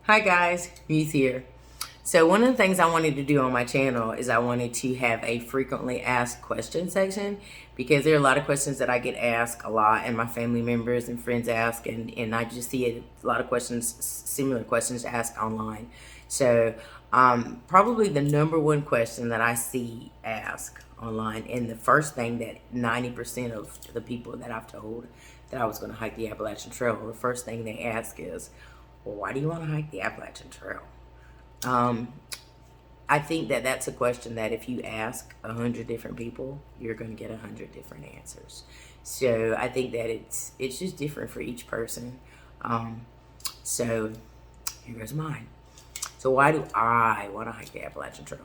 Hi guys, Reese here. So one of the things I wanted to do on my channel is I wanted to have a frequently asked question section because there are a lot of questions that I get asked a lot and my family members and friends ask and I just see a lot of questions, similar questions asked online. So probably the number one question that I see asked online, and the first thing that 90% of the people that I've told that I was going to hike the Appalachian Trail, the first thing they ask is, well, why do you want to hike the Appalachian Trail? I think that that's a question that if you ask 100 different people, you're going to get 100 different answers. So I think that it's just different for each person. So here goes mine. So why do I want to hike the Appalachian Trail?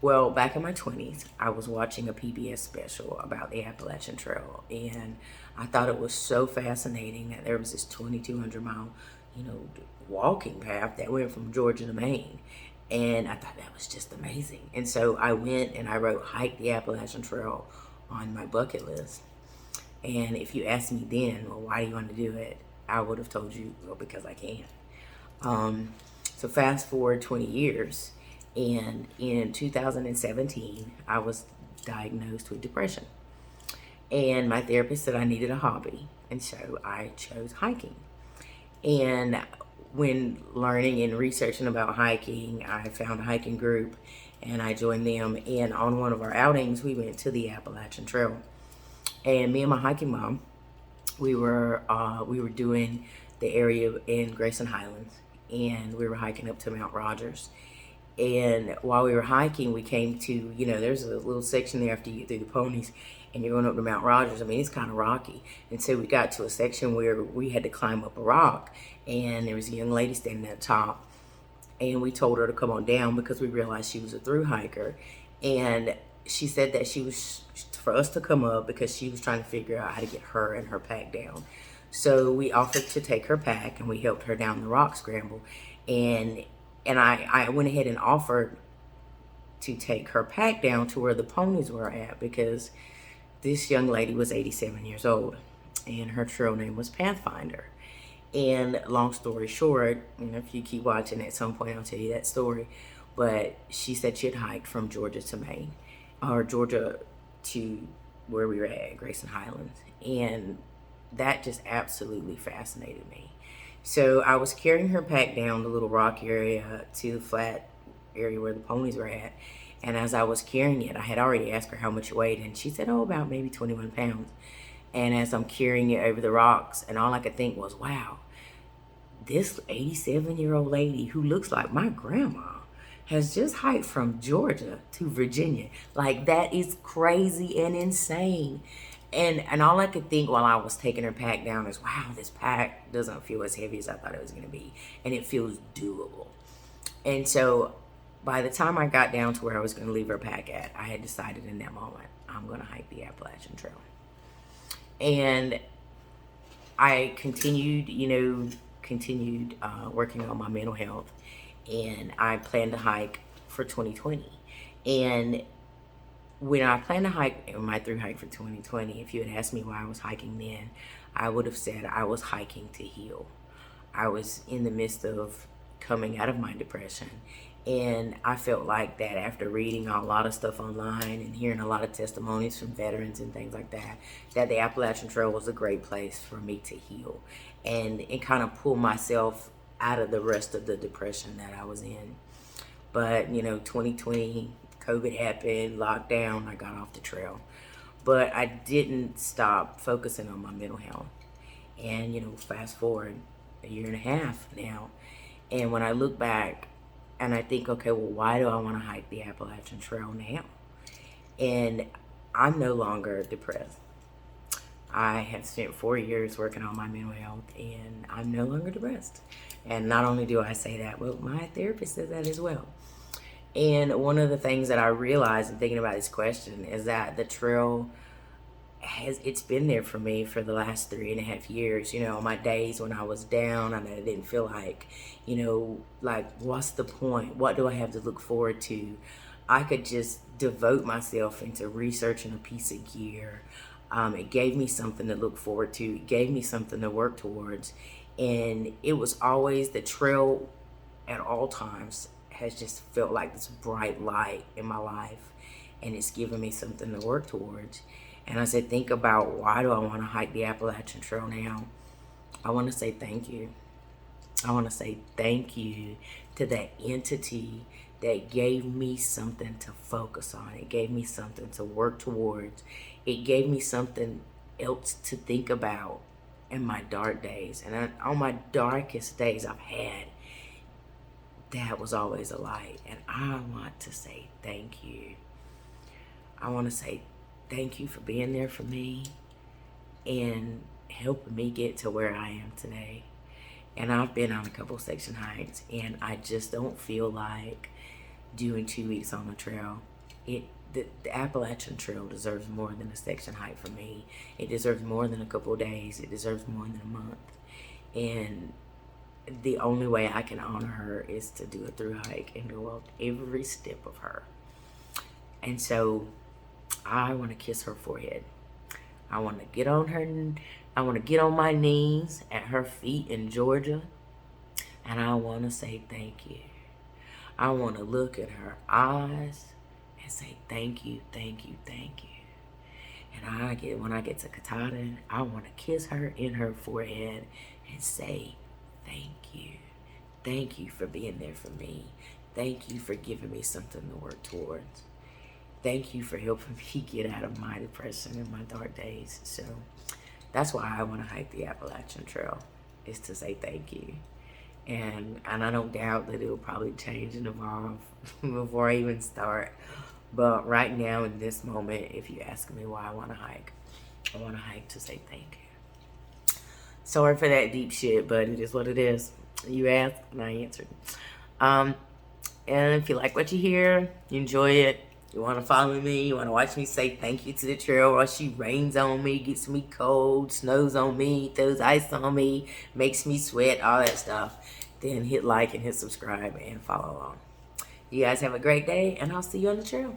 Well, back in my 20s, I was watching a PBS special about the Appalachian Trail, and I thought it was so fascinating that there was this 2,200-mile, walking path that went from Georgia to Maine. And I thought that was just amazing. And so I went and I wrote Hike the Appalachian Trail on my bucket list. And if you asked me then, well, why do you want to do it? I would have told you, well, because I can. So fast forward 20 years, and in 2017, I was diagnosed with depression. And my therapist said I needed a hobby, and so I chose hiking. And when learning and researching about hiking, I found a hiking group, and I joined them. And on one of our outings, we went to the Appalachian Trail. And me and my hiking mom, we were doing the area in Grayson Highlands, and we were hiking up to Mount Rogers. And while we were hiking, we came to, there's a little section there after you get through the ponies and you're going up to Mount Rogers. I mean, it's kind of rocky. And so we got to a section where we had to climb up a rock, and there was a young lady standing at the top. And we told her to come on down because we realized she was a through hiker. And she said that she was for us to come up because she was trying to figure out how to get her and her pack down. So we offered to take her pack, and we helped her down the rock scramble. And I went ahead and offered to take her pack down to where the ponies were at, because this young lady was 87 years old and her trail name was Pathfinder. And long story short, if you keep watching, at some point I'll tell you that story. But she said she had hiked from Georgia to Maine, or Georgia to where we were at, Grayson Highlands. And that just absolutely fascinated me. So I was carrying her pack down the little rock area to the flat area where the ponies were at. And as I was carrying it, I had already asked her how much it weighed, and she said, oh, about maybe 21 pounds. And as I'm carrying it over the rocks, and all I could think was, wow, this 87-year-old lady who looks like my grandma has just hiked from Georgia to Virginia. Like, that is crazy and insane. And all I could think while I was taking her pack down is, wow, this pack doesn't feel as heavy as I thought it was going to be. And it feels doable. And so by the time I got down to where I was going to leave her pack at, I had decided in that moment, I'm going to hike the Appalachian Trail. And I continued working on my mental health. And I planned to hike for 2020. And when I planned to hike my through hike for 2020, if you had asked me why I was hiking then, I would have said I was hiking to heal. I was in the midst of coming out of my depression, and I felt like that after reading a lot of stuff online and hearing a lot of testimonies from veterans and things like that, that the Appalachian Trail was a great place for me to heal and kind of pull myself out of the rest of the depression that I was in. But 2020, COVID happened, lockdown, I got off the trail. But I didn't stop focusing on my mental health. And, fast forward a year and a half now. And when I look back and I think, okay, well, why do I want to hike the Appalachian Trail now? And I'm no longer depressed. I have spent 4 years working on my mental health, and I'm no longer depressed. And not only do I say that, but my therapist says that as well. And one of the things that I realized in thinking about this question is that the trail it's been there for me for the last 3.5 years. On my days when I was down and I didn't feel like, like, what's the point? What do I have to look forward to? I could just devote myself into researching a piece of gear. It gave me something to look forward to. It gave me something to work towards. And it was always the trail at all times has just felt like this bright light in my life, and it's given me something to work towards. And I said, think about, why do I want to hike the Appalachian Trail now? I want to say thank you. I want to say thank you to that entity that gave me something to focus on. It gave me something to work towards. It gave me something else to think about in my dark days. And on my darkest days I've had, that was always a light. And I want to say thank you. I want to say thank you for being there for me and helping me get to where I am today. And I've been on a couple section hikes, and I just don't feel like doing 2 weeks on the trail. The Appalachian Trail deserves more than a section hike for me. It deserves more than a couple days. It deserves more than a month. And the only way I can honor her is to do a through hike and go up every step of her. And so I want to kiss her forehead. I want to get on her. I want to get on my knees at her feet in Georgia. And I want to say thank you. I want to look at her eyes and say thank you, thank you, thank you. And when I get to Katahdin, I want to kiss her in her forehead and say thank you. Thank you for being there for me. Thank you for giving me something to work towards. Thank you for helping me get out of my depression and my dark days. So that's why I want to hike the Appalachian Trail, is to say thank you. And I don't doubt that it'll probably change and evolve before I even start. But right now, in this moment, if you ask me why I want to hike to say thank you. Sorry for that deep shit, but it is what it is. You asked and I answered. And if you like what you hear, you enjoy it, you want to follow me, you want to watch me say thank you to the trail while she rains on me, gets me cold, snows on me, throws ice on me, makes me sweat, all that stuff, then hit like and hit subscribe and follow along. You guys have a great day, and I'll see you on the trail.